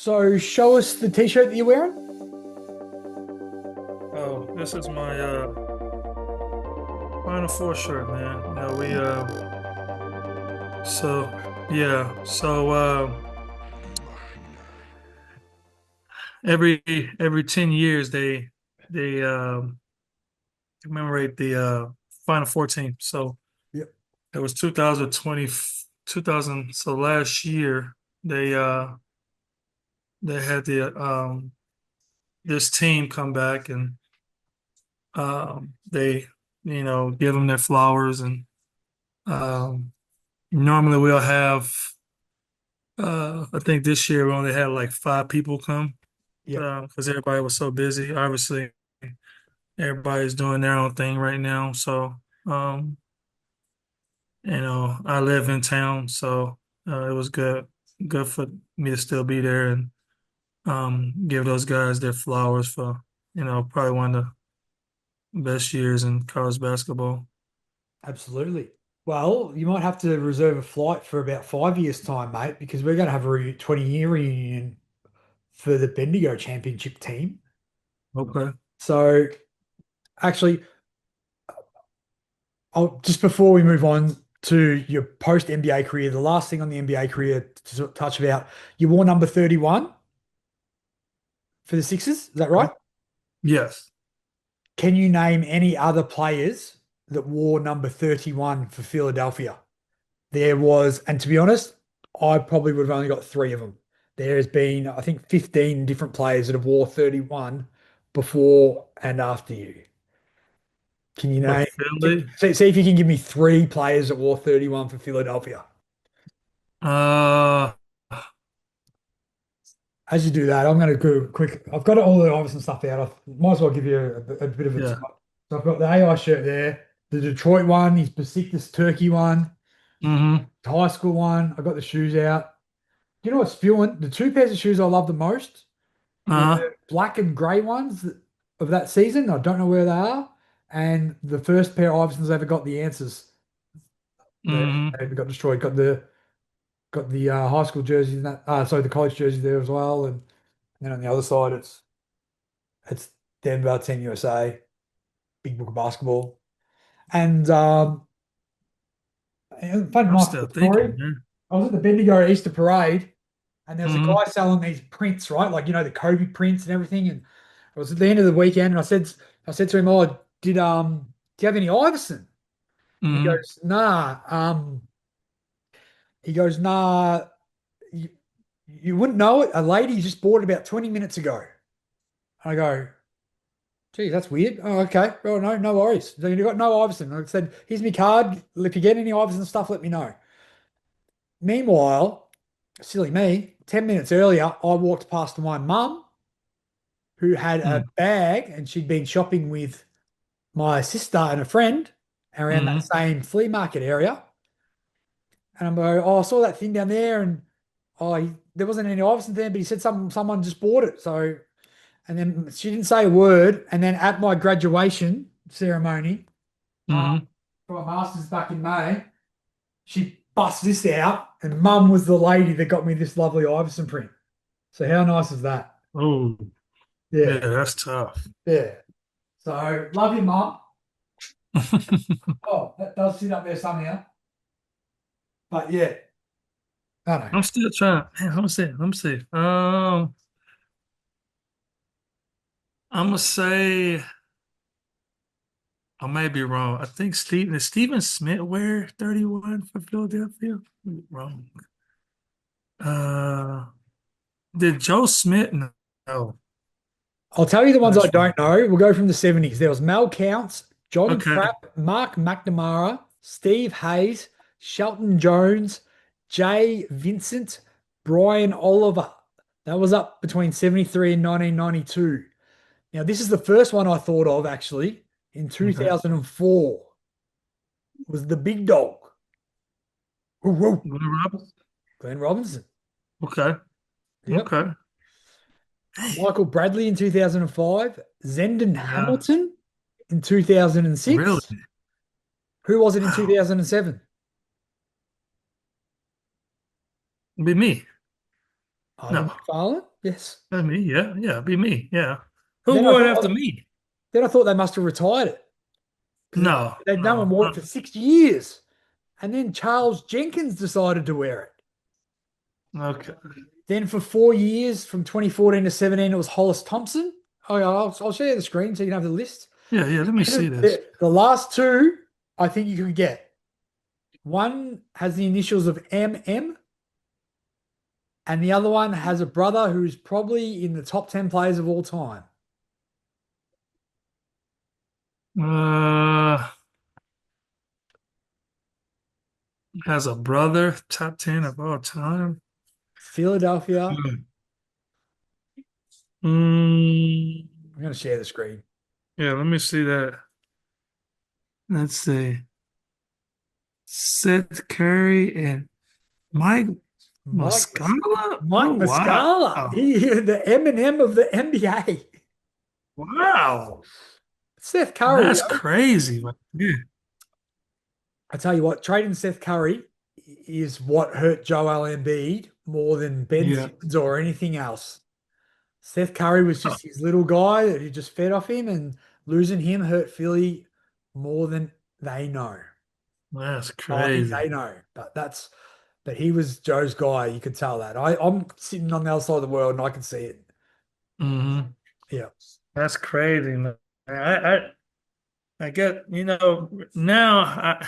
So show us the t-shirt that you're wearing. Oh, this is my Final Four shirt, man. So yeah, so every 10 years they commemorate the Final Four team. So Yep. it was 2020 2000. So last year they uh they had this team come back and they give them their flowers and um normally we'll have I think this year we only had like five people come Yep. because everybody was so busy. Obviously, everybody's doing their own thing right now. So, um, I live in town, so it was good for me to still be there and give those guys their flowers for, probably one of the best years in college basketball. Absolutely. Well, you might have to reserve a flight for about 5 years' time, mate, because we're going to have a 20-year reunion for the Bendigo Championship team. Okay. So actually, just before we move on to your post NBA career, the last thing on the NBA career to touch about, you wore number 31 for the Sixers. Is that right? Yes. Can you name any other players that wore number 31 for Philadelphia? There was, and to be honest, I probably would have only got three of them. There has been, I think, 15 different players that have wore 31 before and after you. Can you For name, Philly, see if you can give me three players that wore 31 for Philadelphia. uh, As you do that, I'm going to go quick. I've got all the Iverson stuff out. I might as well give you a bit of a yeah. top. So I've got the AI shirt there, the Detroit one, his Besiktas Turkey one, Mm-hmm. the high school one. I got the shoes out. Do you know what's spewing? The two pairs of shoes I love the most were Uh-huh. the black and grey ones of that season. I don't know where they are. And the first pair of Iversons ever got the answers. They Mm-hmm. got destroyed. Got the high school jerseys and that. Sorry, the college jerseys there as well. And then on the other side, it's Denver, Team USA, Big Book of Basketball. And fun I'm nice still little story. thinking, man. I was at the Bendigo Easter Parade, and there was a Mm-hmm. guy selling these prints, right? Like the Kobe prints and everything. And it was at the end of the weekend, and I said to him, "Oh, do you have any Iverson?" And he Mm-hmm. goes, "Nah." He goes, "Nah, you, you wouldn't know it. A lady just bought it about 20 minutes ago." I go, "Gee, that's weird." "Oh, okay. Well, no worries. So you got no Iverson." I said, "Here's my card. If you get any Iverson stuff, let me know." Meanwhile, silly me, 10 minutes earlier, I walked past my mum who had a bag and she'd been shopping with my sister and a friend around that Mm-hmm. same flea market area. And I'm like, "Oh, I saw that thing down there and there wasn't any Iverson there, but he said someone just bought it." So, and then she didn't say a word. And then at my graduation ceremony, uh, Mm-hmm. for my master's back in May, she bust this out, and mum was the lady that got me this lovely Iverson print. So how nice is that? Oh, yeah, Yeah, that's tough. yeah. So love you, mum. Oh, that does sit up there somehow. But yeah, I know. I'm still trying. Man, let me see. Let me see. I'm gonna say I may be wrong. I think Steven Smith wear 31 for Philadelphia? Wrong. Uh, did Joe Smith? No, no, I'll tell you the ones I that's don't wrong. know. We'll go from the 70s. There was Mel Counts, John Okay. Trapp, Mark McNamara, Steve Hayes, Shelton Jones, Jay Vincent, Brian Oliver. That was up between 73 and 1992. Now, this is the first one I thought of actually in Okay. 2004 was the big dog. Woo, woo. Glenn Robinson. Glenn Robinson. Okay. Yep. Okay. Hey, Michael Bradley in 2005. Zendon yeah. Hamilton in Really? 2006. Who was it in Wow. 2007? Be me. Arden No. McFarlin. Yes. Me, yeah, yeah, be me, yeah. And Who then I wore it after thought, me? then I thought they must have retired it because No, no one no. wore it for 6 years. And then Charles Jenkins decided to wear it. Okay. Then for 4 years, from 2014 to 17, it was Hollis Thompson. Oh, yeah, I'll show you the screen so you can have the list. Yeah, yeah. Let me see And this. the last two, I think you can get. One has the initials of MM, and the other one has a brother who's probably in the top 10 players of all time. Uh, has a brother, top 10 of all time. Philadelphia. Hmm. Mm, I'm going to share the screen. yeah, let me see that. Let's see. Seth Curry and Mike Mike Muscala. Mike Oh wow. Muscala, the Eminem of the NBA. Wow. Seth Curry. That's crazy. Yeah. I tell you what, trading Seth Curry is what hurt Joel Embiid more than Ben Yeah. Simmons or anything else. Seth Curry was Oh, just his little guy that he just fed off him, and losing him hurt Philly more than they know. that's Oh, I think crazy. they know, but he was Joe's guy. You could tell that. I'm sitting on the other side of the world and I can see it. Hmm. Yeah. That's crazy, man. I get, now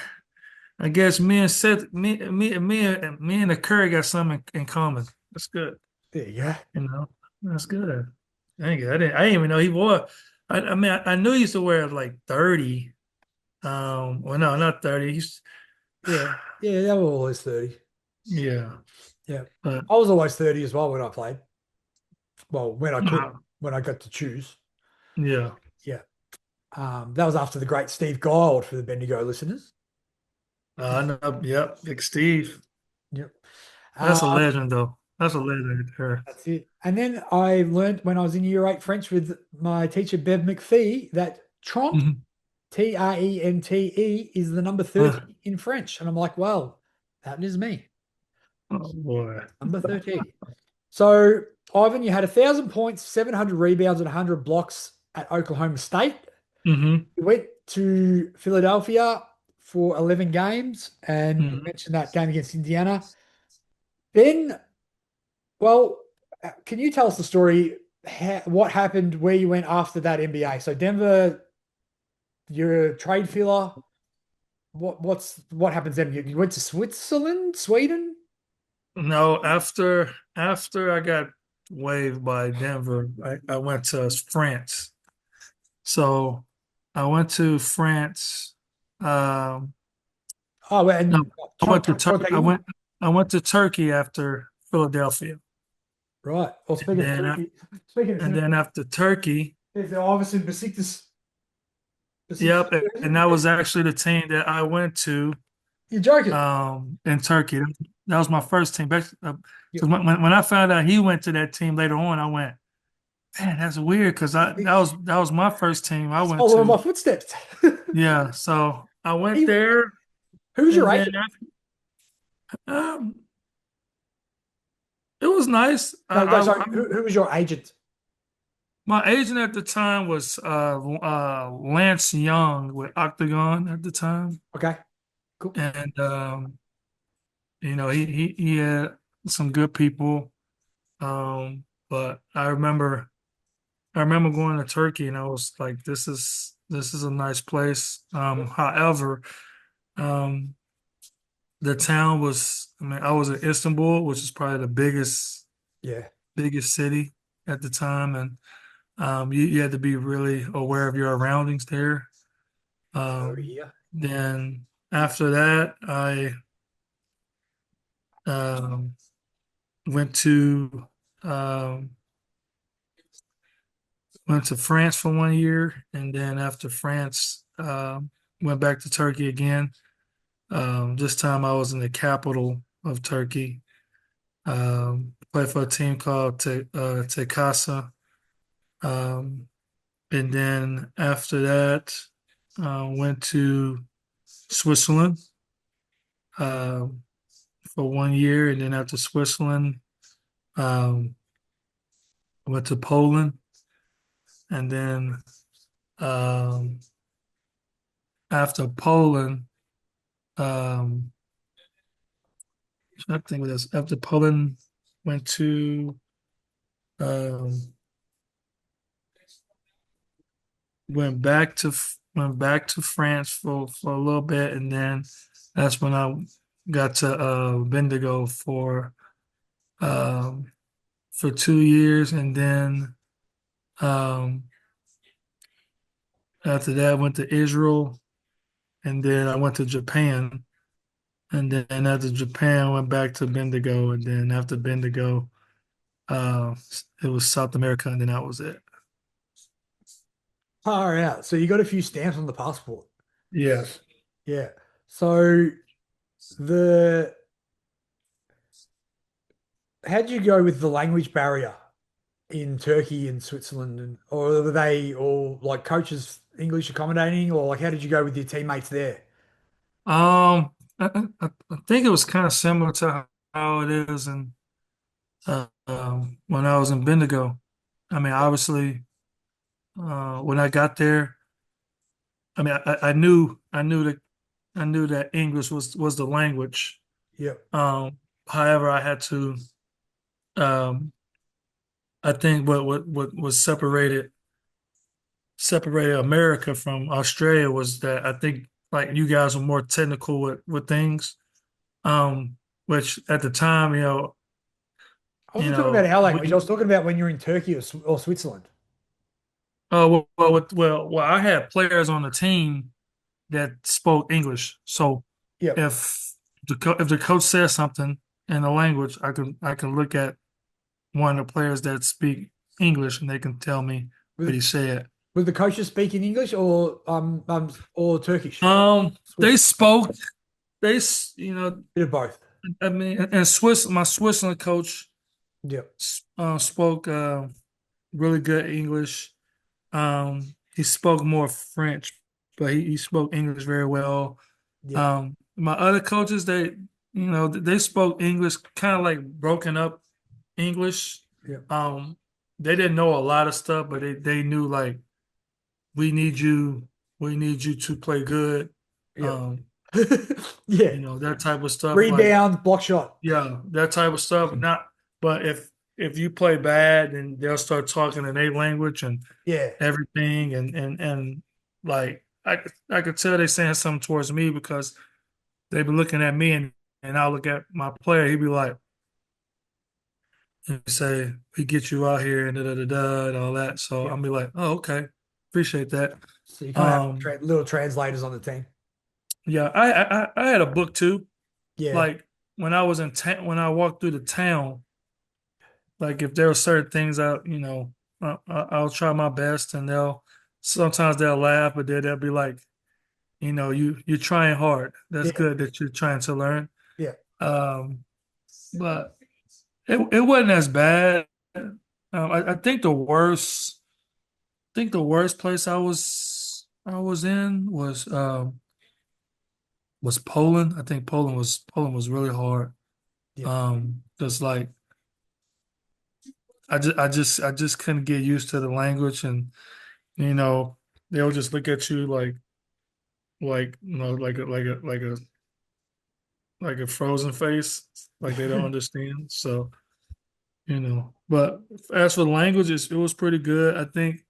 I guess me and Seth, me and the Curry got something in common. That's good. There you go. You know, that's good. Thank you. I didn't even know he wore. I mean, I knew he used to wear like 30. Well, no, not 30. Yeah. Yeah, they were always 30. Yeah, Yeah. but I was always 30 as well when I played. Well, when I could, uh, when I got to choose. yeah. Yeah. That was after the great Steve Gold for the Bendigo listeners. I know. Yep, Big Steve. Yep. That's a Um, legend, though. That's a legend there. that's it. And then I learned when I was in year eight French with my teacher, Bev McPhee, that Trent, Mhm. Trente, is the number Uh, 30 in French. And I'm like, well, that is me, oh boy. number 30. So, Ivan, you had 1,000 points, 700 rebounds, and 100 blocks at Oklahoma State. Hmm. You went to Philadelphia for 11 games, and you Hmm. mentioned that game against Indiana. Then, well, can you tell us the story? What happened where you went after that NBA? So Denver, you're a trade filler. What happens then? You went to Switzerland, Sweden? No, after I got waived by Denver, I went to France. So I went to France. Um, Oh, well, no, and I went to Tur Trente Une. I went to Turkey after Philadelphia, Right. Well, and speaking of then Turkey, speaking of and Turkey, then after Turkey, there's the Iverson Besiktas yep, and jersey. that was actually the team that I went to You're joking. in Turkey. That was my first team. Because Yep. when I found out he went to that team later on, I went, man, that's weird because I that was my first team I went Follow in my to. footsteps. Yeah, so I went He, there, who's your and then agent? um, it was nice. No, no, sorry. Who was your agent? My agent at the time was Lance Young with Octagon at the time, Okay, cool. and he had some good people. But I remember going to Turkey, and I was like, this is a nice place. However, um, the town was. I mean, I was in Istanbul, which is probably the Yeah. biggest city at the time, and you had to be really aware of your surroundings there. Oh, Um, yeah. then after that, I um, went to um, went to France for 1 year, and then after France, went back to Turkey again. This time I was in the capital of Turkey. Played for a team called Tekasa. Um, and then after that, went to Switzerland um, for 1 year, and then after Switzerland, um, I went to Poland, and then um, after Poland, um, I think what else? After Poland, went to um, went back to France for a little bit, and then that's when I got to Bendigo um, for 2 years, and then um, after that, I went to Israel, and then I went to Japan, and then after Japan, I went back to Bendigo, and then after Bendigo, uh, it was South America, and then that was it. Far out. So you got a few stamps on the passport. Yeah. Yeah. So the how'd you go with the language barrier in Turkey and Switzerland, and or were they all like coaches English accommodating, or like how did you go with your teammates there? I think it was kind of similar to how it is in when I was in Bendigo. I mean, obviously, when I got there, I mean, I knew that English was the language. Yep. However, I had to. Um, I think what was separated America from Australia was that I think like you guys were more technical with things. Which at the time, I wasn't talking about our language. I we was talking about when you're in Turkey or Switzerland. well, I had players on the team that spoke English. So Yep. if if the coach says something in a language, I can look at one of the players that speak English and they can tell me what Was, he said. was the coaches speaking English or Turkish? They Swiss. spoke. Bit of both. I mean, and my Switzerland coach Yep. spoke really good English. He spoke more French, but he spoke English very well. Yep. My other coaches, they spoke English kind of like broken up English. Yep. Um, they didn't know a lot of stuff, but they knew like we need you, we need you to play good. Yep. Um, Yeah. that type of stuff. Like, Rebound, block shot. yeah, that type of stuff. Not, but if you play bad, then they'll start talking in their language and Yeah. everything, and like I could tell they saying something towards me because they be looking at me and I'll look at my player. He'd be like, and say, "We get you out here and da da da da and all that." So I'll Yep. be like, "Oh, okay, appreciate that." So you kind of have Um, little translators on the team. yeah, I had a book too. Yeah. Like when I was when I walked through the town, like if there were certain things I'll try my best, and sometimes they'll laugh, but then they'll be like, you're trying hard. That's Yeah. good that you're trying to learn. Yeah. Um, but it wasn't as bad. I think the worst place I was in was Poland. I think Poland was really hard. Yeah. Just like I just couldn't get used to the language, and you know they'll just look at you like like a frozen face, like they don't understand. So but as for the languages, it was pretty good. I think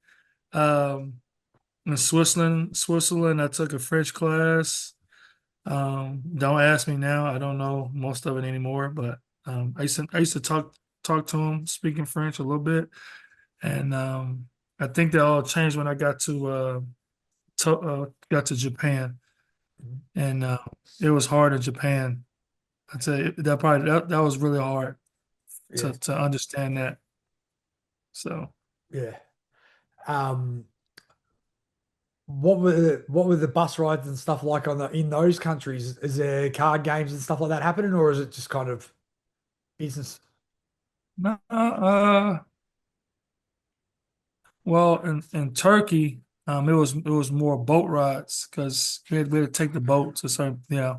um, in Switzerland, I took a French class. Don't ask me now. I don't know most of it anymore, but I used to talk to him speaking French a little bit, and I think that all changed when I got to Japan, and it was hard in Japan. I'd say that was really hard Yeah. to understand that. So Yeah. Um, what were the bus rides and stuff like on the in those countries? Is there card games and stuff like that happening, or is it just kind of business? no, well, in Turkey, it was more boat rides because we had to take the boat to certain, we had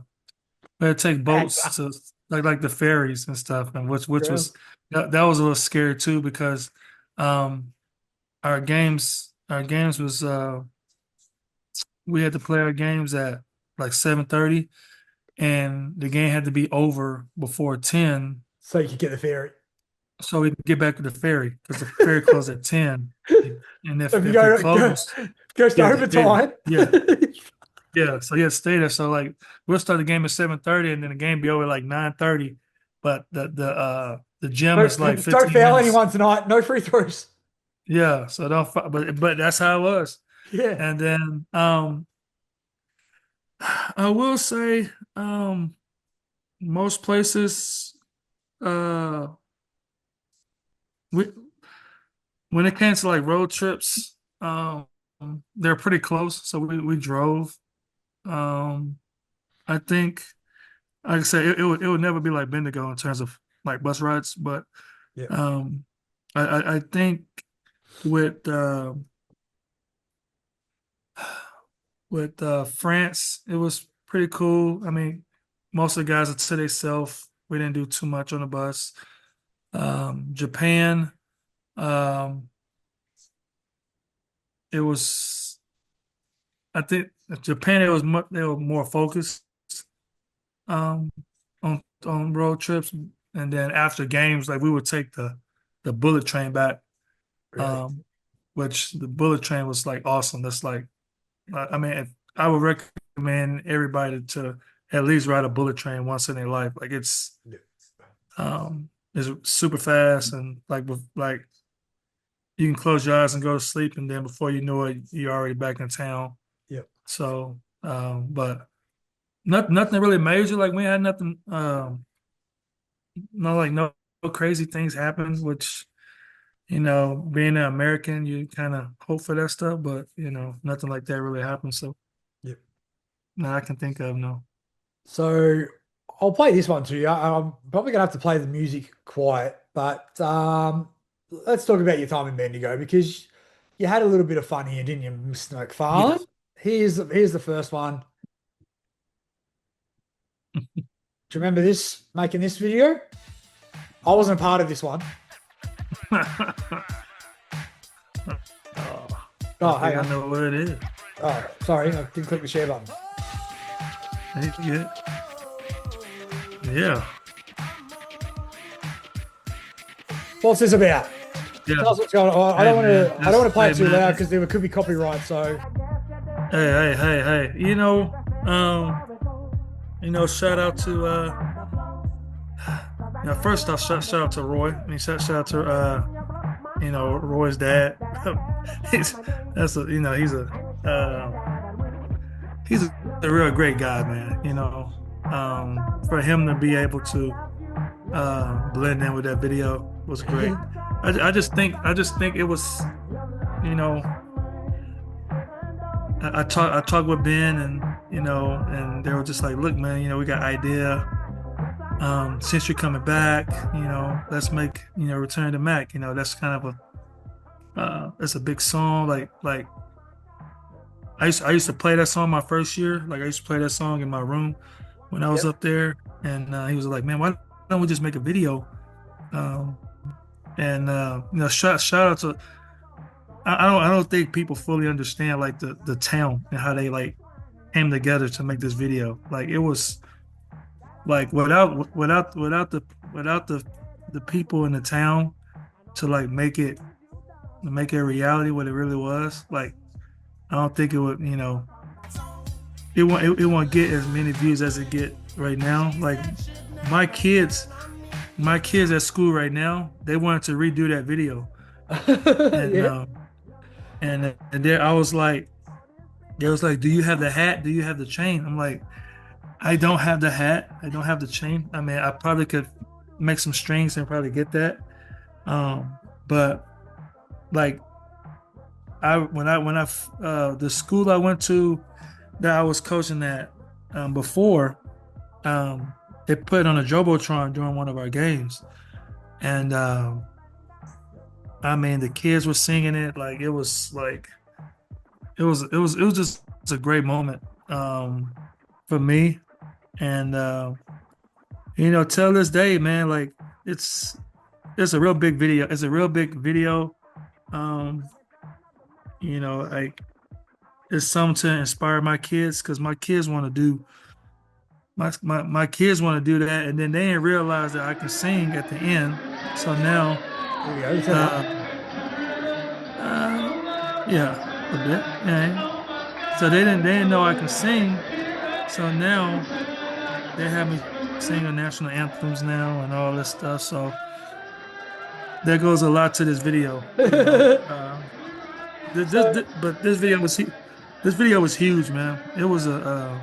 to take boats to like the ferries and stuff, and which Ground. was that was a little scary too because Um, our games was we had to play our games at like 7:30, and the game had to be over before 10, So you could get the ferry. so we could get back to the ferry because the ferry closed at 10. And So if if you if it go closed, goes to you had to stay there. overtime. Yeah, yeah. So you had to stay there. So like we'll start the game at 7:30, and then the game be over at like 9:30. But the gym is like Don't 15 foul minutes. anyone tonight. No free throws. Yeah. So don't. But that's how it was. Yeah. And then I will say most places uh we when it came to like road trips, they're pretty close. So we drove. Um, I think, like I said, it would never be like Bendigo in terms of like bus rides, but Yeah. um, I think with uh, with France, it was pretty cool. I mean, most of the guys are to themselves. We didn't do too much on the bus. Japan, um, it was. I think Japan, they were more focused um, on road trips, and then after games, like we would take the bullet train back, Really. um, which the bullet train was like awesome. That's like, I mean, if, I would recommend everybody to at least ride a bullet train once in their life. Like Yeah. it's super fast, and like you can close your eyes and go to sleep, and then before you know it, you're already back in town. Yep. So, but nothing really major. Like we had nothing. No crazy things happen, which, being an American, you kind of hope for that stuff, but nothing like that really happened. So Yep. no, I can think of no. So I'll play this one to you. I'm probably gonna have to play the music quiet, but let's talk about your time in Bendigo because you had a little bit of fun here, didn't you, Mr. McFarlane? Yes. Here's the first one. Do you remember this making this video? I wasn't part of this one. Oh, I Oh, hang think I on. know what it is. Oh, sorry, I didn't click the share button. Thank you. Yeah, What's this about? yeah. Tell us what's going on. I Hey don't want man, to. I don't want to play hey it too loud man. because there could be copyright. So Hey. Shout out to first off, shout out to Roy. I mean, shout out to Roy's dad. he's that's a he's a real great guy, man. For him to be able to blend in with that video was great. I just think it was, you know, I talked with Ben, and they were just like, look, man, we got idea. Since you're coming back, let's make, Return to Mac. That's kind of that's a big song. Like I used to play that song my first year. Like I used to play that song in my room when I was yep. up there, and he was like, man, why don't we just make a video? Um, and shout out to, I don't think people fully understand like the town and how they like came together to make this video. Like it was like without the people in the town to like make it a reality what it really was. Like I don't think it would, it won't get as many views as it get right now. Like my kids, my kids at school right now, they wanted to redo that video, and Yeah. there I was like, they was like, do you have the hat? Do you have the chain? I'm like, I don't have the hat. I don't have the chain. I mean, I probably could make some strings and probably get that. But like the school I went to that I was coaching at before, um, they put on a jumbotron during one of our games, and I mean the kids were singing it like it was like it was just it's a great moment for me, and till this day, man, like it's it's a real big video. It's a real big video. Um, like it's something to inspire my kids because my kids want to do that, and then they didn't realize that I can sing at the end. So now, Here we go. Turn it up. uh, uh, yeah, a bit. Yeah. So they didn't know I can sing. So now they have me singing national anthems now and all this stuff. So there goes a lot to this video, you know. So, But this video was huge, man. It was a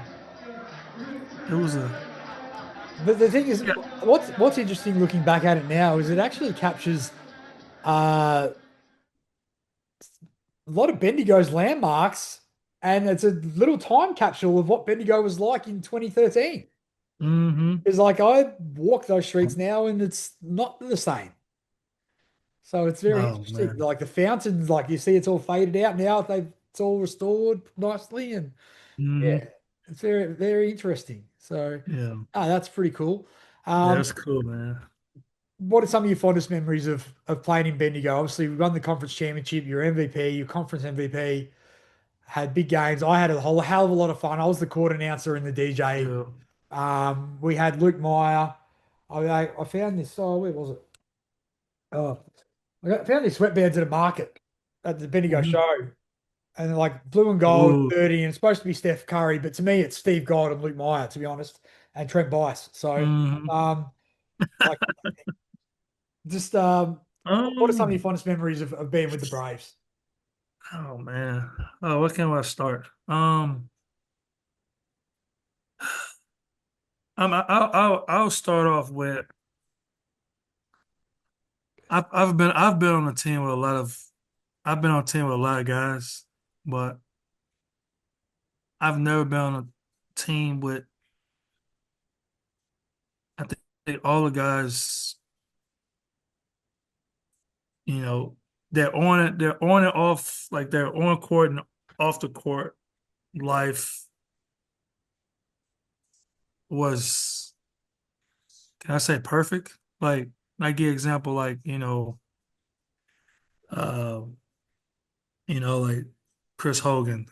but the thing is, yeah. what's interesting looking back at it now is it actually captures uh, a lot of Bendigo's landmarks, and it's a little time capsule of what Bendigo was like in 2013. Mm-hmm. It's like I walk those streets now, and it's not the same. So it's very Oh interesting. man. Like the fountains, like you see, it's all faded out now. It's all restored nicely, and Mm-hmm. yeah, it's very interesting. So, Yeah. that's pretty cool. Yeah, Um, that's cool, man. what are some of your fondest memories of playing in Bendigo? Obviously, we won the conference championship. Your MVP, your conference MVP, had big games. I had a whole hell of a lot of fun. I was the court announcer and the DJ. Yeah. We had Luke Meyer. I found this. Oh, where was it? Oh, found these sweatbands at a market at the Bendigo Mm-hmm. show, and they're like blue and gold, Ooh. 30, and it's supposed to be Steph Curry, but to me, it's Steve Gold and Luke Meyer, to be honest, and Trent Bice. So, Mm-hmm. um, like, just what are some of your Um, fondest memories of being with the Braves? oh man. Oh, where can I start? I'll start off with I've been on a team with a lot of I've been on a team with a lot of guys, but I've never been on a team with I think all the guys, you know, they're on and off, like they're on court and off the court life was, can I say perfect? Like give example, like, uh, like Chris Hogan,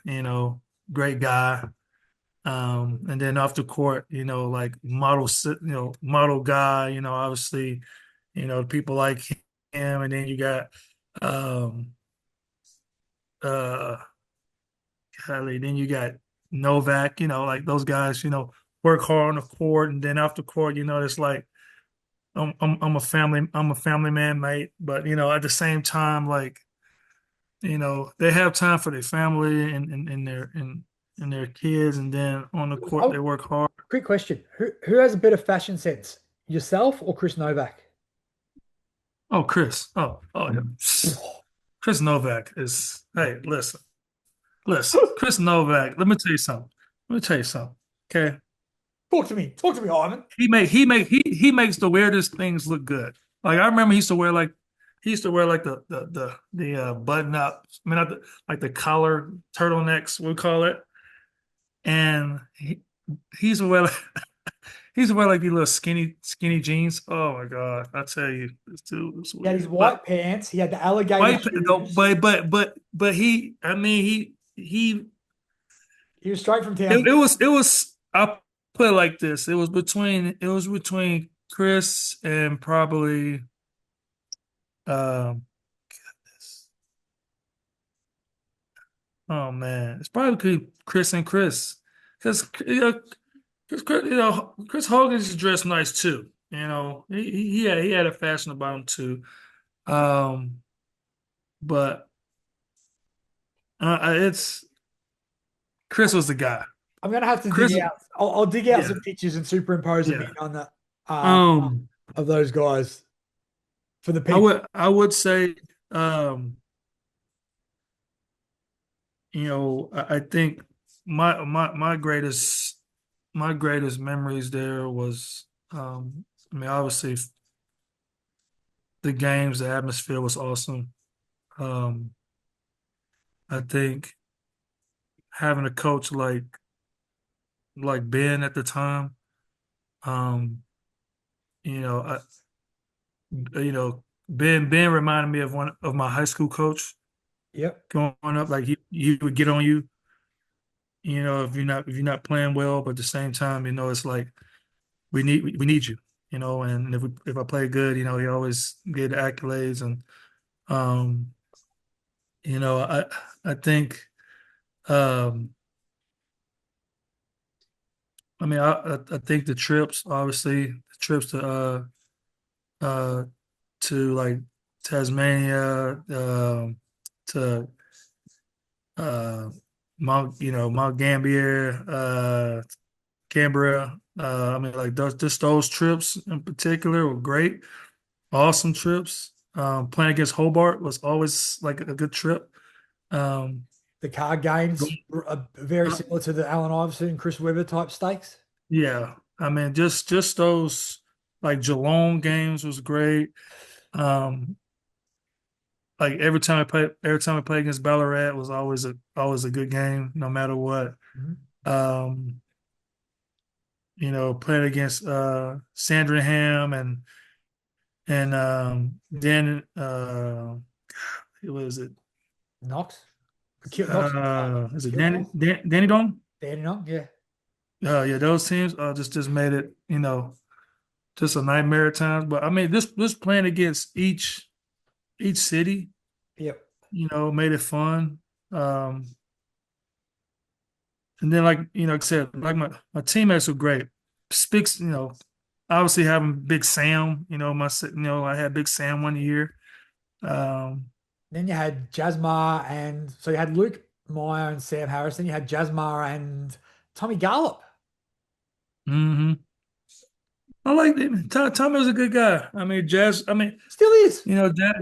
great guy. And then off the court, like model guy, obviously, people like him. And then you got, um, uh, then you got Novak, like those guys, work hard on the court. And then off the court, it's like, I'm a family man, mate. But, at the same time, like, they have time for their family and their kids. And then on the court, they Oh, work hard. quick question: who has a better fashion sense, yourself or Chris Novak? Oh, Chris. Oh, yeah. Chris Novak is, hey, listen. Chris Novak, let me tell you something. Let me tell you something. Okay. Talk to me, Ivan. He makes the weirdest things look good. Like I remember he used to wear like the button up, I mean not the, like the collar turtlenecks we call it. And he used to wear like he used to wear like these little skinny jeans. Oh my God. I tell you, this dude was He had his weird. But white pants. He had the alligator White, no, shoes. but he, I mean, he, He was straight from Townsville. it was. I'll put it like this: it was between Chris and probably, um, oh man, it's probably between Chris and Chris, because Chris Hogan just dressed nice too. He had a fashion about him too. Um, but it's Chris was the guy. I'm gonna have to dig Chris, out. I'll dig out yeah, some pictures and superimpose them in yeah. on the Um. of those guys for the people. I would say, I think my greatest memories there was, I mean, obviously the games, the atmosphere was awesome. Um, I think having a coach like Ben at the time, um, you know, I, Ben reminded me of one of my high school coach Yep. growing up. Like he would get on you, if you're not playing well, but at the same time, it's like we need you, and if I play good, he always gave the accolades and um, you know, I think um I think the trips, obviously, the trips uh to like Tasmania, to uh Mount Gambier, Canberra. Like those trips in particular were great, awesome trips. Playing against Hobart was always like a good trip. Um, The card games are very uh, similar to the Allen Iverson, Chris Webber type stakes. yeah, just those like Geelong games was great. Um, like every time I played against Ballarat was always a good game, no matter what. Mhm. Um, playing against Sandringham and then who was it? Knox. Knox. Is it Kilmore. Danny Don? Danny Knox. Yeah. Yeah, those teams just made it, just a nightmare at times. But this playing against each city, Yep. made it fun. Um, and then like I said, like my teammates were great. Speaks, obviously having Big Sam, I had Big Sam one year. Um, Then you had Jasmar and so you had Luke Meyer and Sam Harris. Then you had Jasmar and Tommy Garlop. mhm. I like it. Tommy was a good guy. Jazz. Still is.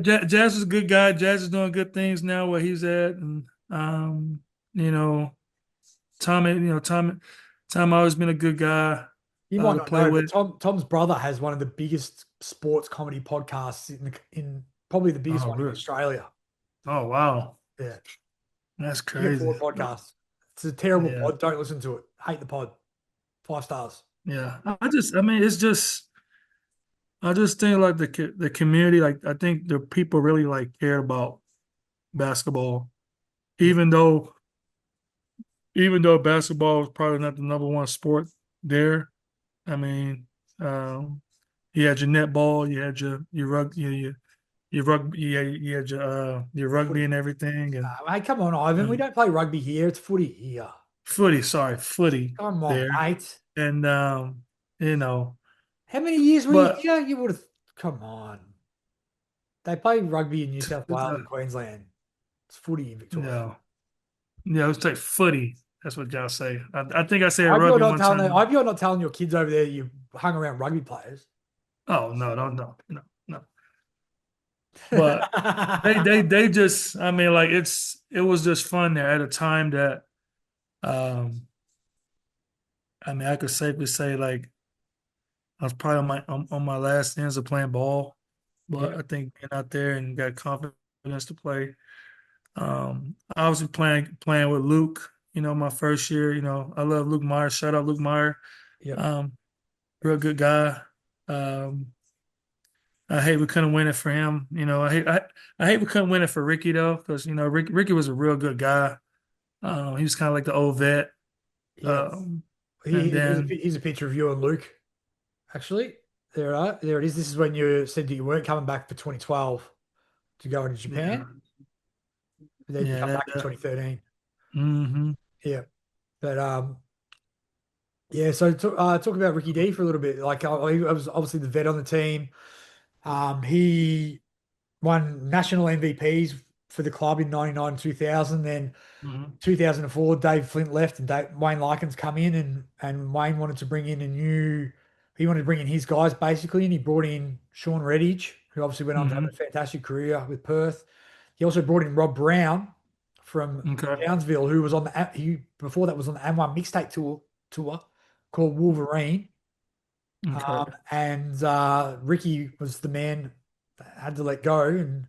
Jazz is a good guy. Jazz is doing good things now where he's at, and you know, Tommy. Tom always been a good guy You might to not play know, but with. Tom's brother has one of the biggest sports comedy podcasts in probably the biggest Oh, one in really? Australia. Oh, wow. Yeah. That's Big crazy. Ford podcast. It's a terrible Yeah, pod. Don't listen to it. Hate the pod. 5 stars. yeah. I just think like the community, like I think the people really like care about basketball, Yeah. even though even though basketball is probably not the number one sport there. I mean, um, you had your netball, you had your rugby, you had your rugby Footy. and everything, and Hey, come on, Ivan. We um, don't play rugby here. It's footy here. footy Come on, there, mate. and you know, How many years were you but here? You would have. Come on. They play rugby in New South Wales uh, and Queensland. It's footy in Victoria. no, yeah, let's take footy. That's what y'all say. I think I said I hope you're rugby not one telling them, I time. hope you're not telling your kids over there you hung around rugby players. Oh no, no, no, no, no. But they just, like it was just fun there at a time that um I could safely say like I was probably on my last ends of playing ball, but Yeah, I think being out there and got confidence to play. I was playing with Luke, my first year. I love Luke Meyer. Shout out Luke Meyer. yep. Um, real good guy. Um, I hate we couldn't win it for him. I hate we couldn't win it for Ricky though, because Ricky was a real good guy. He was kind of like the old vet. Yeah. Um, and then Here's a picture of you and Luke, actually. There it is. This is when you said that you weren't coming back for 2012 to go into yeah, Japan. Then you yeah, come back in 2013. hmm Yeah. But yeah, so talk about Ricky D for a little bit. Like he was obviously the vet on the team. He won national MVPs for the club in 99 and 2000. Then hmm 2004, Dave Flint left and Wayne Larkins come in and Wayne wanted to bring in he wanted to bring in his guys basically, and he brought in Sean Redditch, who obviously went on to have hmm a fantastic career with Perth. He also brought in Rob Brown from Okay, Townsville, who was on he before that was on the M1 mixtape tour called Wolverine. okay, And Ricky was the man that had to let go, and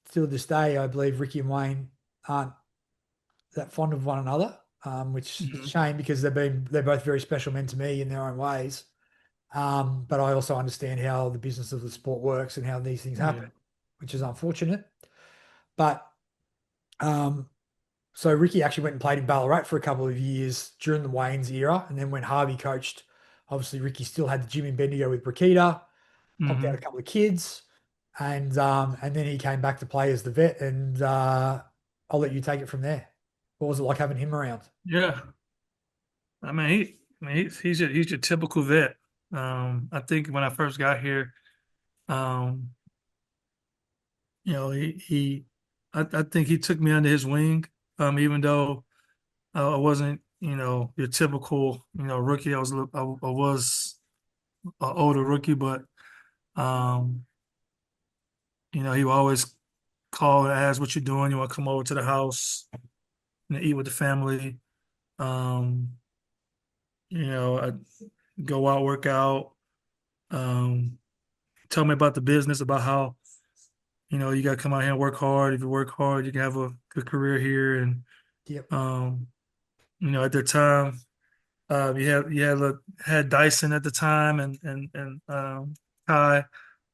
still to this day, I believe Ricky and Wayne aren't that fond of one another, which is a hmm shame because they're both very special men to me in their own ways. But I also understand how the business of the sport works and how these things happen, Yeah. which is unfortunate. But um, so Ricky actually went and played in Ballarat for a couple of years during the Wayne's era, and then when Harvey coached, obviously Ricky still had the gym in Bendigo with Brakita, popped out a Hmm. couple of kids, and then he came back to play as the vet, and I'll let you take it from there. What was it like having him around? Yeah. He's your typical vet. I think when I first got here, um, you know, I think he took me under his wing. Even though I wasn't, your typical, rookie. I was an older rookie, but um, he would always call and ask what you're doing. You want to come over to the house and eat with the family. Um, I go out, work out. Um, Tell me about the business, about how you got to come out here and work hard. If you work hard, you can have a good career here. And Yep. um, at the time, had Dyson at the time, and Kai,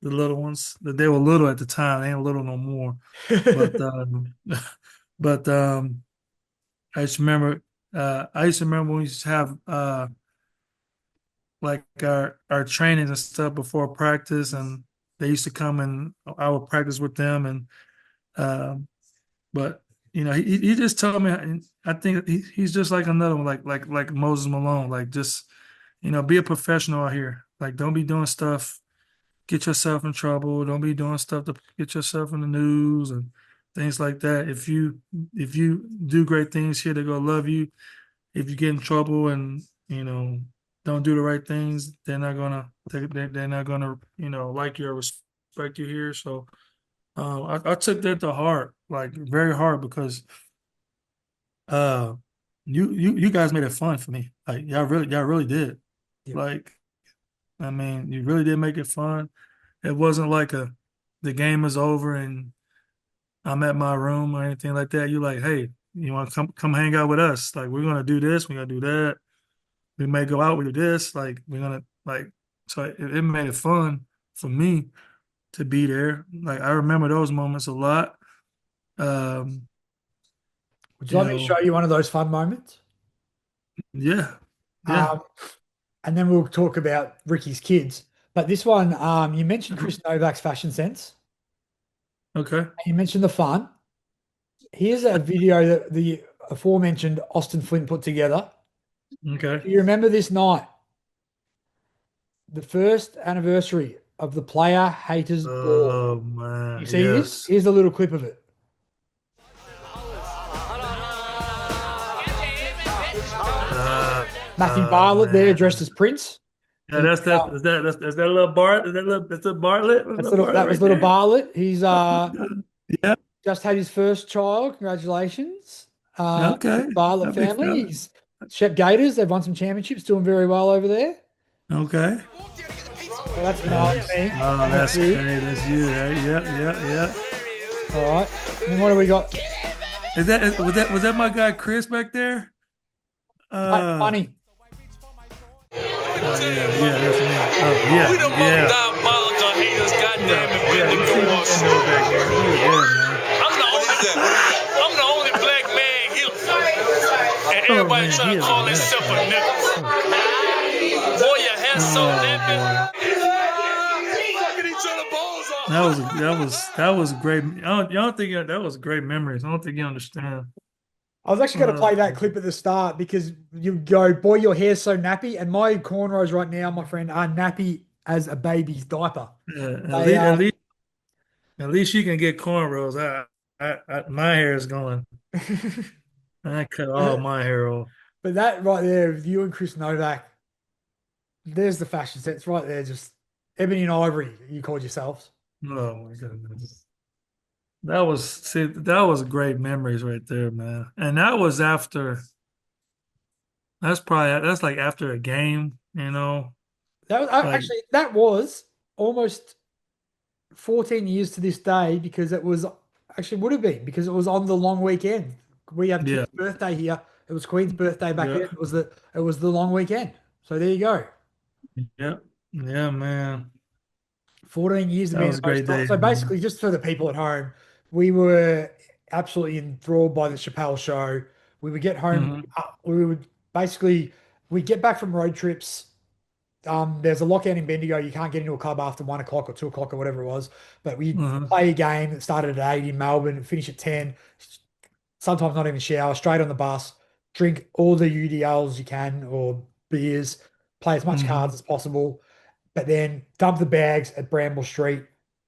the little ones. They were little at the time. They ain't little no more. But but I just remember. I used to remember when we used to have like our trainings and stuff before practice, and they used to come and I would practice with them. And um, but he just told me. And I think he's just like another one, like Moses Malone. Like, just be a professional out here. Like, don't be doing stuff, get yourself in trouble. Don't be doing stuff to get yourself in the news and things like that. If you do great things here, they're gonna love you. If you get in trouble and don't do the right things, they're not gonna like you or respect you here. So I took that to heart, like very hard, because uh you guys made it fun for me. Like, y'all really did. Yep. Like, I mean, you really did make it fun. It wasn't like the game is over and I'm at my room or anything like that. You like, hey, you want to come hang out with us? Like, we're gonna do this, we're gonna do that. We may go out, we do this. Like, we're gonna like. So it made it fun for me to be there. Like, I remember those moments a lot. Um, Would you you like me to show know, you one of those fun moments? yeah, yeah, Um, and then we'll talk about Ricky's kids. But this one, you mentioned Chris Novak's fashion sense, okay, and you mentioned the fun. Here's a video that the aforementioned Austin Flint put together. okay. Do you remember this night, the first anniversary of the Player Haters Ball? Oh You man, see this? yes. Here's a little clip of it. Matthew Oh Bartlett there man. dressed as Prince. Yeah, He, that's that. Is that little Bart? That's a Bartlett? That's little Bartlett that was right little there. Bartlett. He's Yeah. just had his first child. Congratulations, Okay. Bartlett That big family. fella. He's Shep Gators. They've won some championships, doing very well over there. Okay. So that's behind That's, me. oh, That's that's you. great. That's you, right? Yep, yep, yep. All right. And then what do we got? Was that my guy Chris back there? Uh Funny. oh yeah, yeah, that's me. Oh We yeah, the most yeah. diabolical haters, Yeah, goddamn it, yeah, you Bendigo see me wants bend you. over back there. You were there, man. I'm the only black man here. And Oh everybody man, trying he to is a call mess, himself a man. nigga. Oh, Boy, your hair so oh nappy. boy. Fucking each other balls off. That was great. I don't think that was great memories. I don't think you understand. I was actually going to Uh, play that clip at the start because you go, boy, your hair's so nappy. And my cornrows right now, my friend, are nappy as a baby's diaper. yeah, at They least, at least, at least you can get cornrows. My hair is going. I cut all my hair off. But that right there, with you and Chris Novak, there's the fashion sense right there. Just ebony and ivory, you called yourselves. Oh my goodness. That was great memories right there, man. And that's like after a game, That was like actually that was almost 14 years to this day because it was actually would have been because it was on the long weekend. We have yeah, King's birthday here. It was Queen's birthday back then. yeah, It was the long weekend. So there you go. yeah. Yeah, man. 14 years to That be in was the most great top. days, So man. basically, just for the people at home, we were absolutely enthralled by the Chappelle show. We would get home, Hmm. we would basically we'd get back from road trips. There's a lockout in Bendigo. You can't get into a club after 1 o'clock or 2 o'clock or whatever it was. But we Hmm. play a game that started at 8 in Melbourne and finish at 10. Sometimes not even shower, straight on the bus, drink all the UDLs you can or beers, play as much cards Hmm. as possible, but then dump the bags at Bramble Street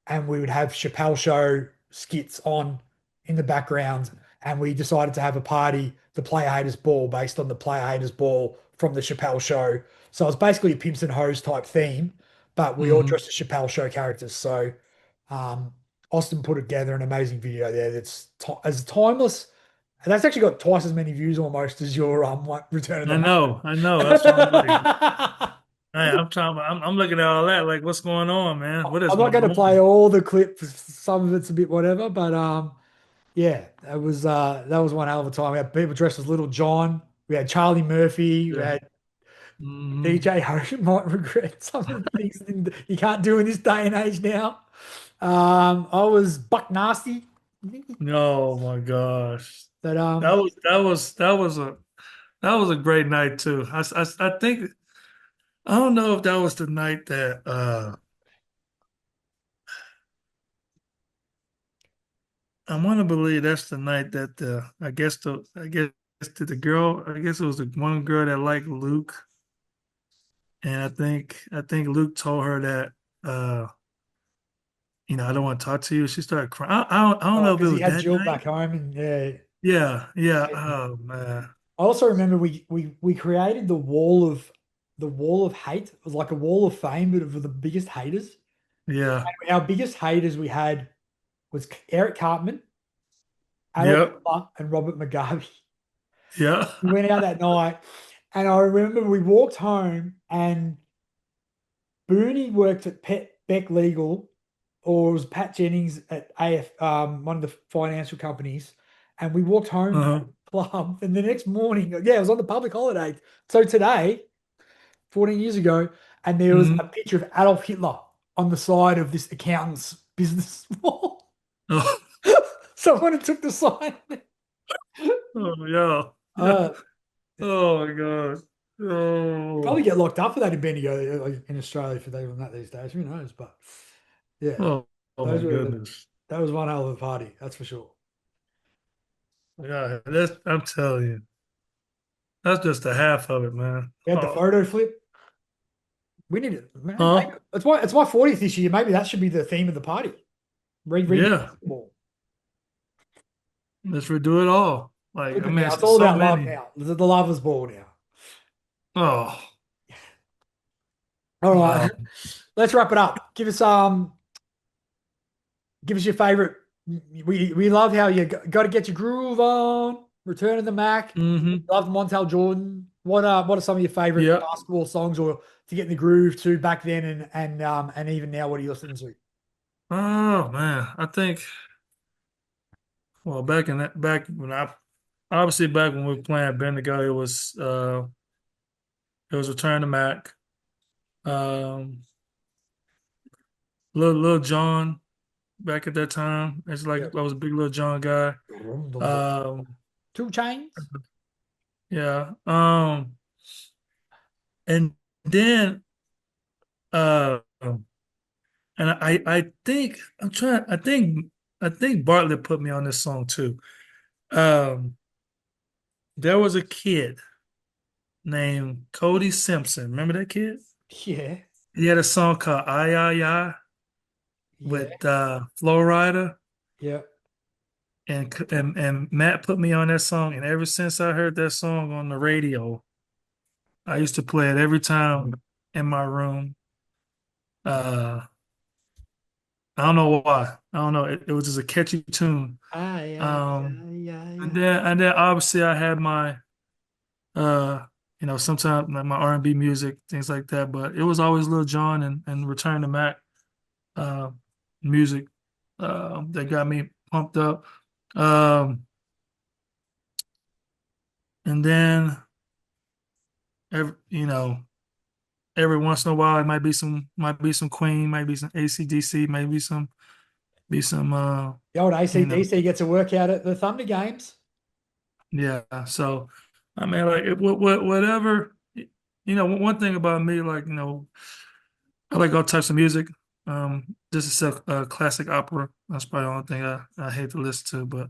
and we would have Chappelle Show skits on in the background. And we decided to have a party, the Player Haters Ball, based on the Player Haters Ball from the Chappelle Show. So it's basically a pimps and hoes type theme, but we all Hmm. dressed as Chappelle Show characters. So um, Austin put together an amazing video there that's as timeless. And that's actually got twice as many views almost as your Return of the I Mac. know, I know. That's what I'm like. I'm trying. I'm looking at all that. Like, what's going on, man? What is I'm not going going to play on? all the clips. Some of it's a bit whatever, but yeah, that was one hell of a time. We had people dressed as Little John. We had Charlie Murphy. We Yeah. had Hmm. DJ Hogan might regret some of the things that you can't do in this day and age now. I was Buck Nasty, Oh my gosh. but That was a great night too. I think I don't know if that was the night that I want to believe that's the night that I guess the girl, I guess it was the one girl that liked Luke, and I think Luke told her that I don't want to talk to you. She started crying. I don't know if it because he was had that Jill night. back home, and yeah. Yeah, yeah. Oh man. I also remember we created the wall of hate. It was like a wall of fame, but of the biggest haters. Yeah. Our biggest haters we had was Eric Cartman, Adolf Yep. Hitler, and Robert Mugabe. Yeah. We went out that night, and I remember we walked home, and Booney worked at Beck Legal, or it was Pat Jennings at AF, one of the financial companies, and we walked home from Uh-huh. the club, and the next morning, yeah, it was on the public holiday. So today, 14 years ago, and there was a Hmm. picture of Adolf Hitler on the side of this accountant's business wall. Oh, Someone had took the sign. oh yeah. Yeah. Uh, Oh my God. you probably Oh. get locked up for that in Bendigo, like in Australia, for doing that these days. Who knows? But yeah, Oh, oh my those were goodness. that was one hell of a party, that's for sure. Yeah, I'm telling you, that's just the half of it, man. We had the Oh, photo flip. We need it, man. huh? It's my 40th this year. Maybe that should be the theme of the party. Redo Yeah, basketball. let's redo it all. Like, Flip I it mean, now. It's it's all so about love many. now. The lovers ball now. Oh, All right, wow. let's wrap it up. Give us your favorite. We love how you got to get your groove on. Return of the Mac. Hmm. Love Montel Jordan. What are some of your favorite Yeah. basketball songs or to get in the groove to back then and even now? What are you listening to? Oh man, I think. Well, back when I obviously back when we were playing Bendigo, it was Return to Mac. Um, Little John back at that time. It's like Yeah. I was a big Little John guy. Dum, dum, dum. Um, 2 Chainz. yeah. And then and I think I'm trying. I think Bartlett put me on this song too. Um, there was a kid named Cody Simpson. Remember that kid? Yeah. He had a song called "I" Yeah. with Flo Rida, Yeah. and Matt put me on that song. And ever since I heard that song on the radio, I used to play it every time in my room. Uh, I don't know why. I don't know. It was just a catchy tune. Ay, ay, Um, ay, ay, and ay. then obviously I had my uh sometimes like my R&B music, things like that. But it was always Lil Jon and Return to Mac uh music that got me pumped up. Um, and then every, every once in a while it might be some Queen, might be some ACDC, maybe some The old you know ACDC gets a workout at the Thunder games. yeah. So I mean, like whatever. One thing about me, like I like all types of music. This is a classic opera. That's probably the only thing I hate to listen to, but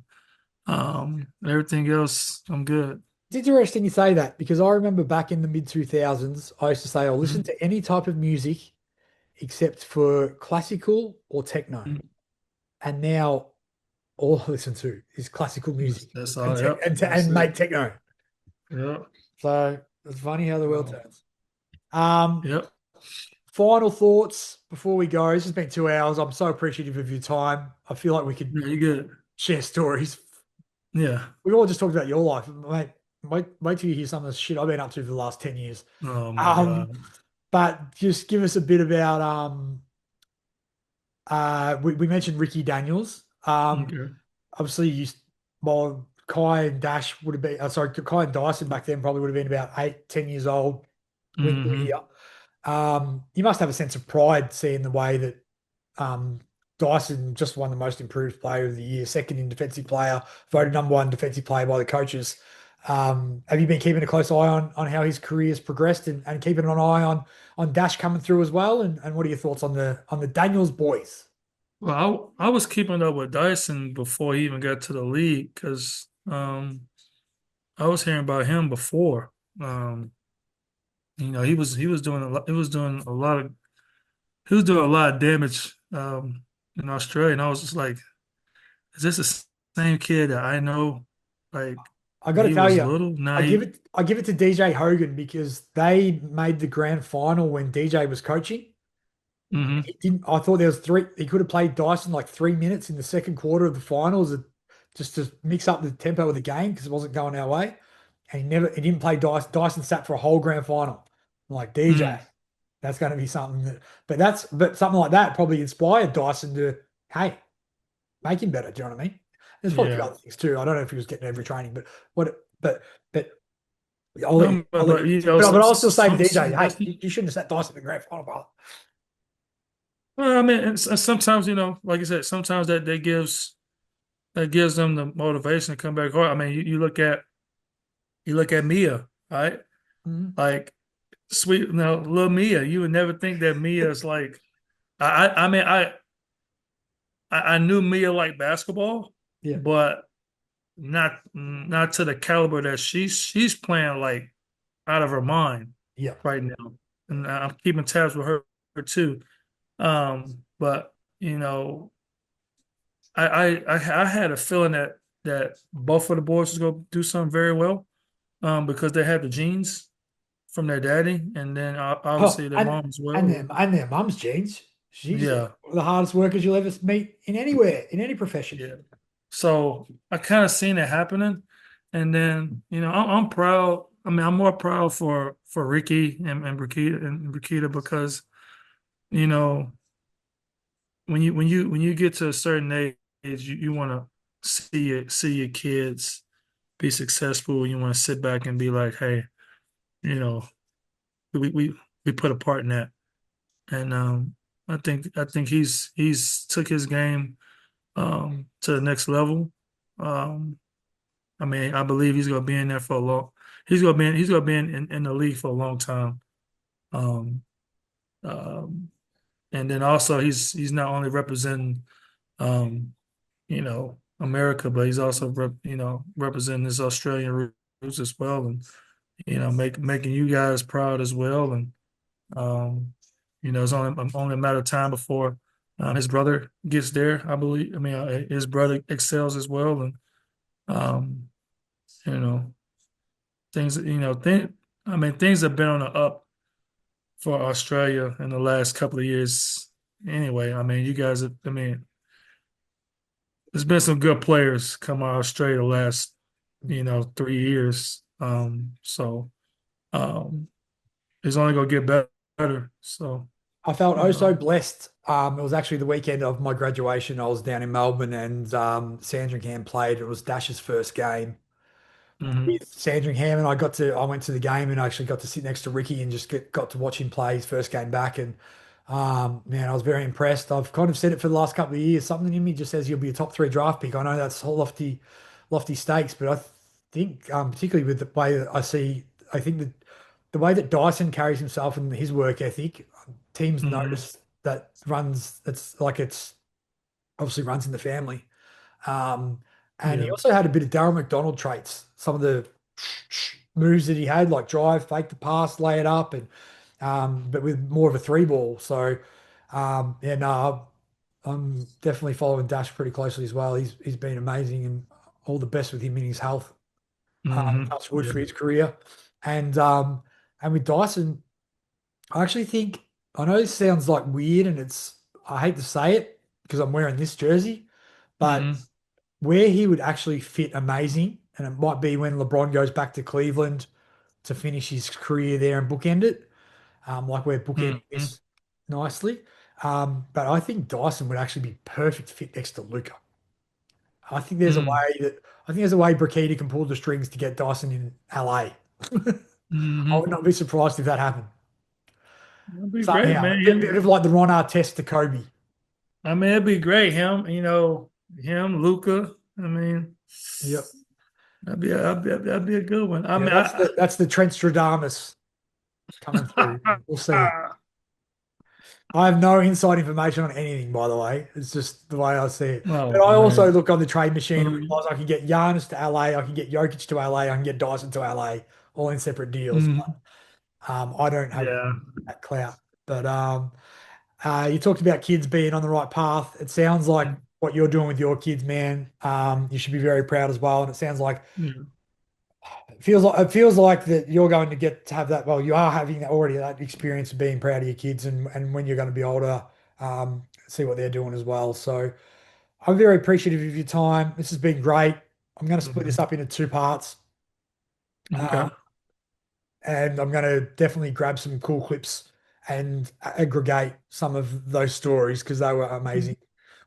everything else I'm good. It's interesting you say that because I remember back in the mid 2000s, I used to say I'll listen Mhm. to any type of music except for classical or techno. And now all I listen to is classical music That's and all. Yep, that's and it. make techno. Yep, So it's funny how the world no, turns. Um, yep. Final thoughts before we go. This has been 2 hours. I'm so appreciative of your time. I feel like we could Yeah, you good. share stories. Yeah. We all just talked about your life, mate. Wait till you hear some of the shit I've been up to for the last 10 years. Oh my Um, God. but just give us a bit about we mentioned Ricky Daniels. Okay. Obviously you well Kai and Dash would have been sorry, Kai and Dyson back then probably would have been about 8, 10 years old when you were Hmm. here. You must have a sense of pride seeing the way that um, Dyson just won the most improved player of the year, second in defensive player, voted number one defensive player by the coaches. Have you been keeping a close eye on how his career has progressed and keeping an eye on Dash coming through as well? And what are your thoughts on the Daniels boys? Well, I was keeping up with Dyson before he even got to the league because I was hearing about him before. Um, he was doing a lot. He was doing a lot of damage in Australia, and I was just like, is this the same kid that I know? Like I got when to he tell was you, little. Now he. I give it to DJ Hogan because they made the grand final when DJ was coaching. Hmm. He didn't. I thought there was three. He could have played Dyson like 3 minutes in the second quarter of the finals, just to mix up the tempo of the game because it wasn't going our way. And he didn't play Dyson. Dyson sat for a whole grand final. I'm like DJ, Mm, that's going to be something that. But something like that probably inspired Dyson to hey make him better. Do you know what I mean? There's probably a few yeah. other things too. I don't know if he was getting every training, but what? But No, I'll but, let but you. you know, But I'll still say to DJ, hey, that's, you shouldn't have sat Dyson in the grand final, brother. well, I mean, and sometimes like I said, sometimes that gives them the motivation to come back hard. I mean, you look at Mia, right? Mhm. Like sweet, little Mia. You would never think that Mia is like. I mean, I knew Mia liked basketball, Yeah, but not to the caliber that she's playing like out of her mind yeah. right now, and I'm keeping tabs with her too. But you know, I had a feeling that both of the boys was gonna do something very well, because they had the genes from their daddy, and then Oh, obviously their mom as well. and their mum's jeans. She's Yeah, one of the hardest workers you'll ever meet in anywhere, in any profession. yeah. So I kind of seen it happening, and then I'm proud. I mean, I'm more proud for Ricky and Brakita because you know when you get to a certain age, you want to see your kids be successful. You want to sit back and be like, hey, you know, we we we put a part in that, and I think he's took his game to the next level. Um, I mean, I believe he's gonna be in there for a long. He's gonna be in the league for a long time. Um, um, and then also he's not only representing America, but he's also representing his Australian roots as well, and making you guys proud as well. And um, it's only a matter of time before his brother gets there. I believe. I mean, his brother excels as well, and um, you know things. I mean, things have been on the up for Australia in the last couple of years. Anyway, I mean, you guys. I mean, there's been some good players come out of Australia the last 3 years. Um, it's only gonna get better. So, I felt you oh so know, blessed. It was actually the weekend of my graduation. I was down in Melbourne and Sandringham played. It was Dash's first game Mm-hmm. with Sandringham, and I went to the game and I actually got to sit next to Ricky and just got to watch him play his first game back. And man, I was very impressed. I've kind of said it for the last couple of years. Something in me just says you'll be a top three draft pick. I know that's lofty stakes, but I think particularly with the way that I think that the way that Dyson carries himself and his work ethic, teams Mm-hmm. notice it's obviously runs in the family. Um, and he Yeah. also had a bit of Darryl McDonald traits. Some of the moves that he had, like drive, fake the pass, lay it up, and but with more of a three ball. So yeah, no, I'm definitely following Dash pretty closely as well. He's been amazing, and all the best with him in his health. Mm-hmm. Touch wood Yeah. for his career, and um, and with Dyson, I actually think I know this sounds like weird, and I hate to say it because I'm wearing this jersey, but Mm-hmm. where he would actually fit amazing, and it might be when LeBron goes back to Cleveland to finish his career there and bookend it, like we're bookending Mm-hmm. this nicely. But I think Dyson would actually be perfect fit next to Luca. I think there's a way Brikita can pull the strings to get Dyson in LA. I Mm-hmm. would not be surprised if that happened. That'd be great, Somehow, man. a bit of like the Ron Artest to Kobe. I mean, it'd be great. Him, Luca. I mean, Yep. that'd be a good one. I Yeah, mean, that's the Trent Stradamus coming through. We'll see. I have no inside information on anything, by the way. It's just the way I see it. But oh I also man. look on the trade machine and Um, realize I can get Giannis to LA, I can get Jokic to LA, I can get Dyson to LA, all in separate deals. mhm. I don't have Yeah. that clout. But you talked about kids being on the right path. It sounds like what you're doing with your kids, man. You should be very proud as well. And it sounds like Yeah. it feels like that you're going to get to have that. Well, you are having already that experience of being proud of your kids, and when you're going to be older, see what they're doing as well. So I'm very appreciative of your time. This has been great. I'm going to split this Mhm. up into two parts, Okay. um, and I'm going to definitely grab some cool clips and aggregate some of those stories because they were amazing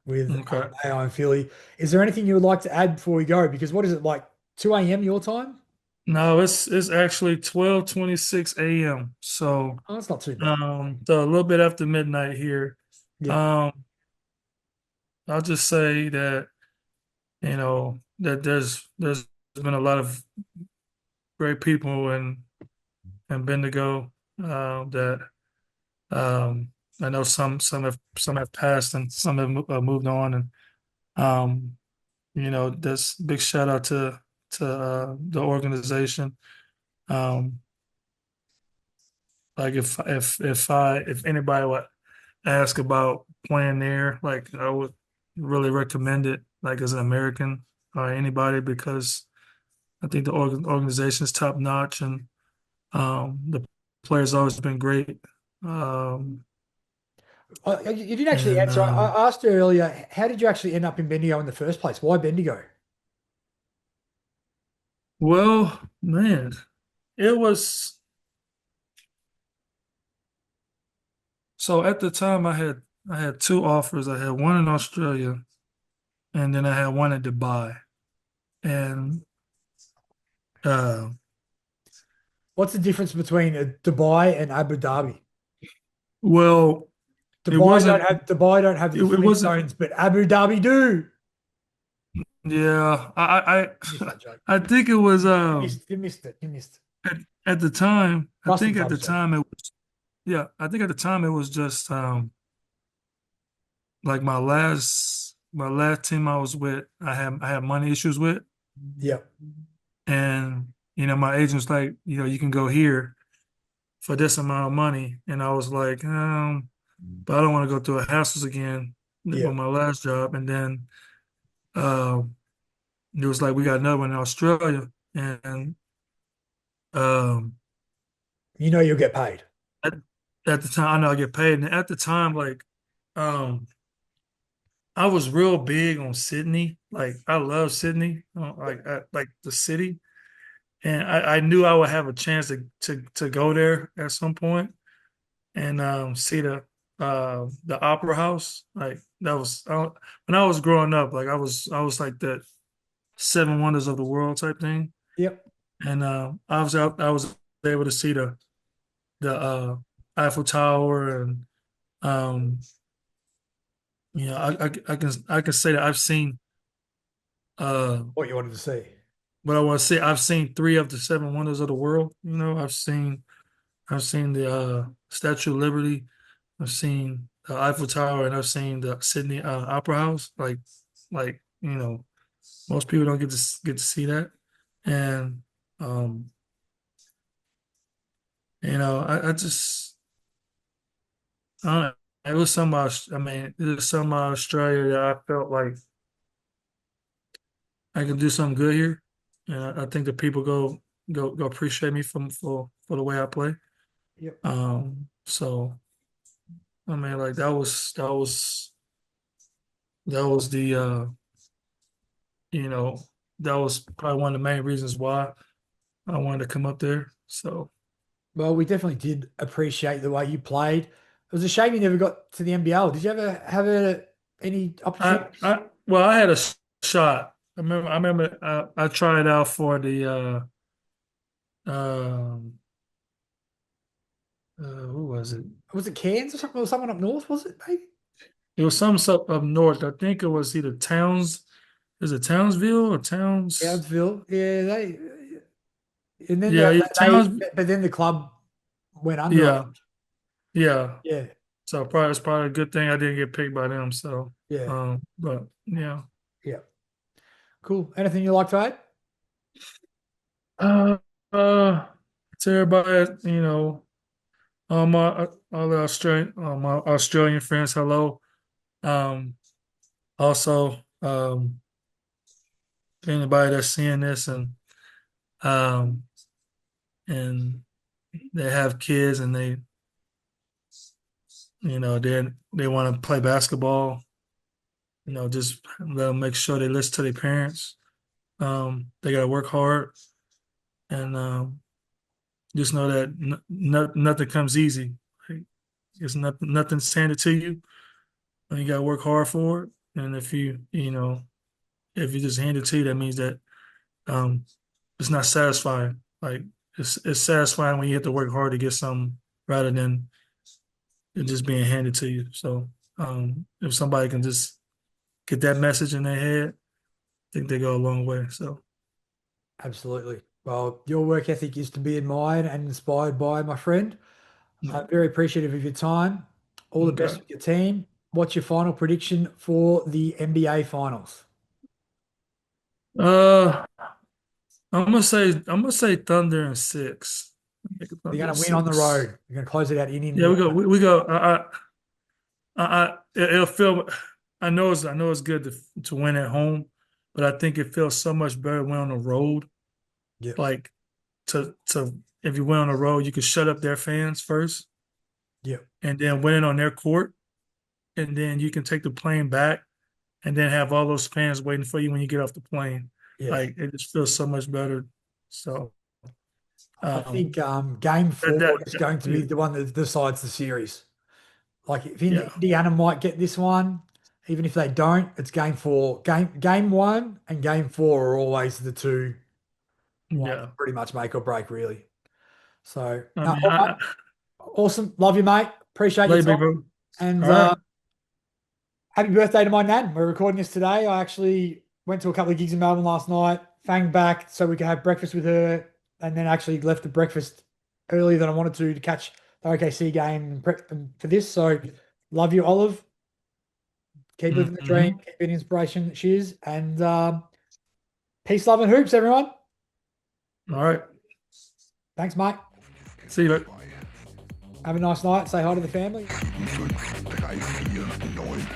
with Okay. AI and Philly. Is there anything you would like to add before we go? Because what is it like 2 a.m. your time? No, it's actually 12:26 a.m. Oh, that's not too bad. So a little bit after midnight here. Yeah. Um, I'll just say that, that there's been a lot of great people in Bendigo, that I know some have passed and some have moved on, and um, this big shout out to the organization. Um, like if anybody would ask about playing there, like I would really recommend it, like as an American or anybody, because I think the organization is top notch, and the players always been great. Um, You didn't actually and answer. I asked you earlier, how did you actually end up in Bendigo in the first place? Why Bendigo? Well, man, it was so at the time I had two offers. I had one in Australia, and then I had one in Dubai. And uh, What's the difference between Dubai and Abu Dhabi? well, it wasn't. Dubai don't have It, the it wasn't. Flintstones, but Abu Dhabi do. Yeah, You missed that joke. I think it was You missed it. You missed it. at the time. I Rustin think at the Tubbs joke. time it was. Yeah, I think at the time it was just like my last team I was with. I had money issues with, Yep. and my agent was like, you can go here for this amount of money, and I was like, but I don't want to go through the hassles again with Yep. my last job. And then um, it was like we got another one in Australia, and um, You know you'll get paid. at, at the time I know I get paid, and at the time, like, um, I was real big on Sydney. Like I love Sydney, like the city, and I knew I would have a chance to go there at some point and see the opera house. Like that was when I was growing up. Like I was like that seven wonders of the world type thing. Yep. And obviously, I was able to see the Eiffel Tower, and um, I can say that I've seen uh, What you wanted to see. what I want to say. I've seen three of the seven wonders of the world. I've seen the Statue of Liberty. I've seen the Eiffel Tower, and I've seen the Sydney Opera House. Like most people don't get to see that, and um, I just I don't know, it was some. I mean, it was some Australia that I felt like I can do something good here, and I think the people go appreciate me for the way I play. Yep. So I mean, like that was the you know that was probably one of the main reasons why I wanted to come up there. So Well, we definitely did appreciate the way you played. It was a shame you never got to the NBL. Did you ever have any I opportunities? I well, I had a shot. I remember I tried out for the um who was it? Was it Cairns or something? Or someone up north, was it, maybe? It was some up north. I think it was either Towns. Is it Townsville or Towns? Townsville. Yeah, and then Yeah, yeah, but then the club went under, I yeah, think. yeah. Yeah, So it's probably a good thing I didn't get picked by them. So, yeah, but yeah. yeah. Cool. Anything you like to add? Uh, uh, to everybody, all the my Australian friends, hello. Um, Also, anybody that's seeing this um and they have kids and they want to play basketball, just let them make sure they listen to their parents. They got to work hard, and just know that nothing comes easy. Like, it's nothing's handed to you, and you got to work hard for it. And if you just hand it to you, that means that um, it's not satisfying. Like it's satisfying when you have to work hard to get something rather than it just being handed to you. So if somebody can just get that message in their head, I think they go a long way. So Absolutely. Well, your work ethic is to be admired and inspired by, my friend. yeah. I'm very appreciative of your time. All the best Okay. with your team. What's your final prediction for the NBA finals? Uh, I'm gonna say Thunder and six. Make it You're Thunder going and to win on the six. road. You're going to close it out in Yeah, we go. Indiana. We go. It'll feel. I know it's good to win at home, but I think it feels so much better when on the road. Yep. Like to if you went on the road, you could shut up their fans first, Yep. and then win it on their court, and then you can take the plane back, and then have all those fans waiting for you when you get off the plane. Yeah. Like it just feels so much better. So I um, think game that, four that is going to yeah, be the one that decides the series. Like if yeah, Indiana might get this one, even if they don't, it's game four. Game one and game four are always the two ones yeah. that pretty much make or break, really. So, I no, mean, all right, awesome. Love you, mate. Appreciate your love you, time. big bro. And All right. happy birthday to my nan. We're recording this today. I actually went to a couple of gigs in Melbourne last night, fanged back so we could have breakfast with her, and then actually left the breakfast earlier than I wanted to catch the OKC game and prep for this. So, love you, Olive. Keep living the dream, Mm-hmm. keep being the inspiration that she is. And peace, love, and hoops, everyone. All right. Thanks, mate. See you later. Have a nice night. Say hi to the family. 5, 3, 4, 9.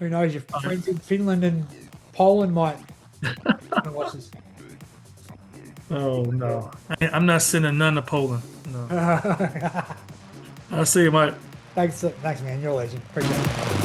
Who knows? Your friends in Finland and Poland might wanna watch this. Oh no, I'm not sending none to Poland. No. Thanks, I'll see you, Mike. thanks, man. You're a legend. Appreciate it.